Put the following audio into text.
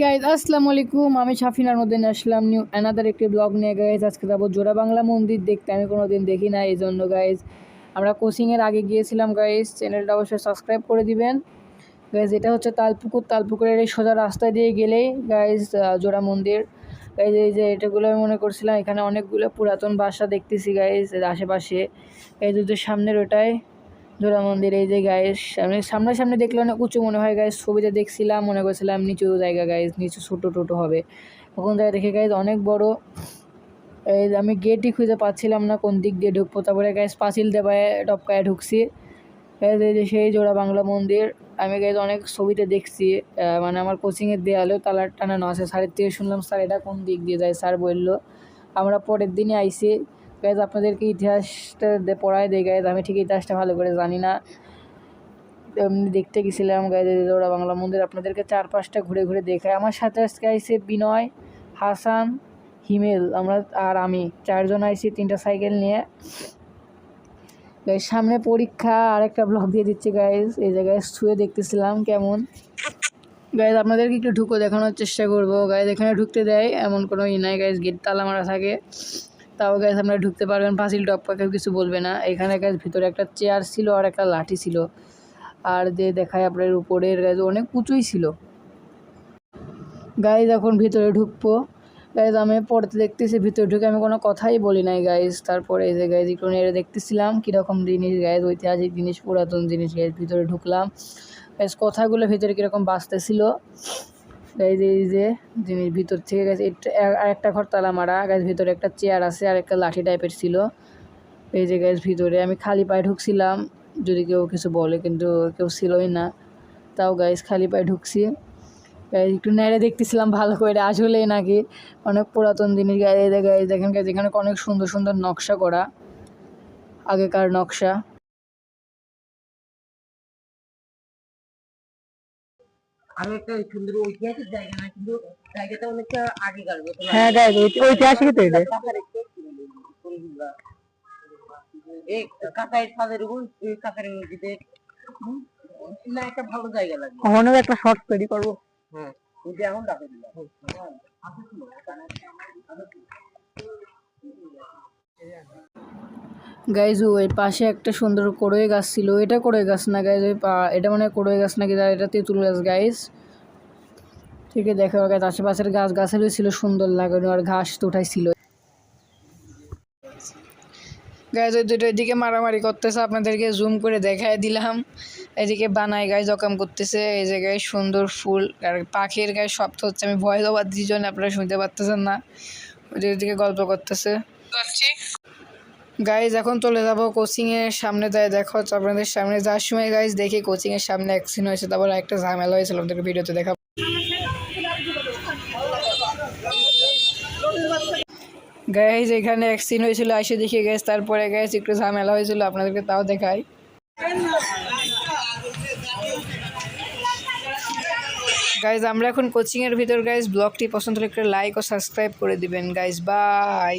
Guys আসসালামু আলাইকুম, আমি শাফিনার মধ্যে আসলাম নিউ অ্যানাদার একটি ব্লগ নিয়ে। গাইজ আজকে যাবো জোড়া বাংলা মন্দির দেখতে। আমি কোনো দিন দেখি না, এই জন্য গাইজ আমরা কোচিংয়ের আগে গিয়েছিলাম। গাইজ চ্যানেলটা অবশ্যই সাবস্ক্রাইব করে দিবেন। গাইজ এটা হচ্ছে তালপুকুরের এই সোজা রাস্তা দিয়ে গেলেই গাইজ জোড়া মন্দির। গাইজ এই যে এটাগুলো আমি মনে করছিলাম এখানে অনেকগুলো পুরাতন বাসা দেখতেছি গাইজ আশেপাশে। এই যে সামনের ওটাই জোড়া মন্দির। এই যে গাইস আমি সামনে দেখলে অনেক উঁচু মনে হয় গাইস, ছবিতে দেখছিলাম মনে করছিলাম নিচু জায়গা গাইস, নিচু ছোটো টোটো হবে, তখন জায়গা দেখে গাইস অনেক বড়। এই আমি গেটই খুঁজে পাচ্ছিলাম না কোন দিক দিয়ে ঢুকবো, তারপরে গাইস পাঁচিল দেবায় টপকায় ঢুকছি। এই যে সেই জোড়া বাংলা মন্দির আমি গাইস অনেক ছবিতে দেখছি, মানে আমার কোচিংয়ের দেয়ালেও তালা টানানো আছে। স্যারের থেকে শুনলাম স্যার এটা কোন দিক দিয়ে যায়, স্যার বললো। আমরা পরের দিনই আইসি গাইজ, আপনাদেরকে ইতিহাসটা পড়ায় দেয় গাইজ, আমি ঠিক ইতিহাসটা ভালো করে জানি না, এমনি দেখতে গেছিলাম গাইজ জোড়া বাংলা মন্দির। আপনাদেরকে 4-5টা ঘুরে ঘুরে দেখায়। আমার সাথে আজকে আইসে বিনয়, হাসান, হিমেল, আমি 4জন আইসি 3টা সাইকেল নিয়ে। গাইজ সামনে পরীক্ষা, আরেকটা ব্লগ দিয়ে দিচ্ছি গাইজ। এই জায়গায় ছুঁয়ে দেখতেছিলাম কেমন। গাইজ আপনাদেরকে একটু ঢুকো দেখানোর চেষ্টা করবো। গাইজ এখানে ঢুকতে দেয় এমন কোনো নাই গাইজ, গেট তালা মারা থাকে, তাও গাইজ আপনারা ঢুকতে পারবেন। পাঁচিল টপকা কেউ কিছু বলবে না। এখানে গাইজ ভিতরে একটা চেয়ার ছিল আর একটা লাঠি ছিল, আর যে দেখায় আপনার উপরের গাইজ অনেক উঁচুই ছিল। গাইজ এখন ভিতরে ঢুকবো। গাইজ আমি পড়তে দেখতেছি, ভিতরে ঢুকে আমি কোনো কথাই বলি নাই গাইজ। তারপরে এই যে গাইজ একটু নেড়ে দেখতেছিলাম কীরকম জিনিস গাইজ, ঐতিহাসিক জিনিস, পুরাতন জিনিস গাইজ। ভিতরে ঢুকলাম গাইজ, কথাগুলো ভিতরে কীরকম বাঁচতেছিল গাইজ। এই যে জিনিস ভিতর থেকে গাইজ আর একটা ঘর তালা মারা গাইজ, ভিতরে একটা চেয়ার আছে আর একটা লাঠি টাইপের ছিল। এই যে গাইজ ভিতরে আমি খালি পায়ে ঢুকছিলাম, যদি কেউ কিছু বলে, কিন্তু কেউ ছিলই না, তাও গাইজ খালি পায়ে ঢুকছি। গাইজ একটু নেড়ে দেখতেছিলাম ভালো করে, আসলেই নাকি অনেক পুরাতন জিনিস গাইজ। গাইজ দেখেন গাইজ এখানে অনেক সুন্দর সুন্দর নকশা করা, আগেকার নকশা। আমি একটা সুন্দর ঐতিহাসিক জায়গা না, কিন্তু জায়গাটা অনেকটা আগেকার মতো। হ্যাঁ গাইজ ঐতিহাসিক তো এটা। এই কাকায়ের ছাদের উপর কাকারের মসজিদে না, একটা ভালো জায়গা লাগে। কখনো একটা শর্ট তৈরি করবো। হ্যাঁ, কিন্তু এখন ডাকে দিলাম। গাইজ ওই পাশে একটা সুন্দর কড়ই গাছ ছিল, এটা কড়ই গাছ না গাইজ, এটা মানে কড়ই গাছ নাকি, এটা তেঁতুল গাছ গাইজ। ঠিক আছে দেখো গাইজ, আশেপাশের গাছালি ছিল সুন্দর লাগানো, আর ঘাস তো উঠাইছিল। গাইজ ওই দুটো এদিকে মারামারি করতেছে, আপনাদেরকে জুম করে দেখায় দিলাম। এদিকে বানায় গাইজ অকাম করতেছে। এই জায়গায় সুন্দর ফুল আর পাখির গায়ে শব্দ হচ্ছে, আমি ভয় দেওয়ার দুজন, আপনারা শুনতে পারতেছেন না। ওইদিকে গল্প করতেছে গাইজ। এখন চলে যাবো কোচিংয়ের সামনে, তাই দেখো আপনাদের সামনে যাওয়ার সময় গাইজ দেখি কোচিংয়ের সামনে অ্যাক্সিডেন্ট হয়েছে, তারপর একটা ঝামেলা হয়েছিল, আপনাদেরকে ভিডিওতে দেখাবো। গাইজ এখানে অ্যাক্সিডেন্ট হয়েছিল, এসে দেখে গেছে, তারপরে গাইজ একটু ঝামেলা হয়েছিল, আপনাদেরকে তাও দেখাই। গাইজ আমরা এখন কোচিংয়ের ভিতর গাইজ, ব্লগটি পছন্দ হলে একটা লাইক ও সাবস্ক্রাইব করে দিবেন গাইজ, বাই।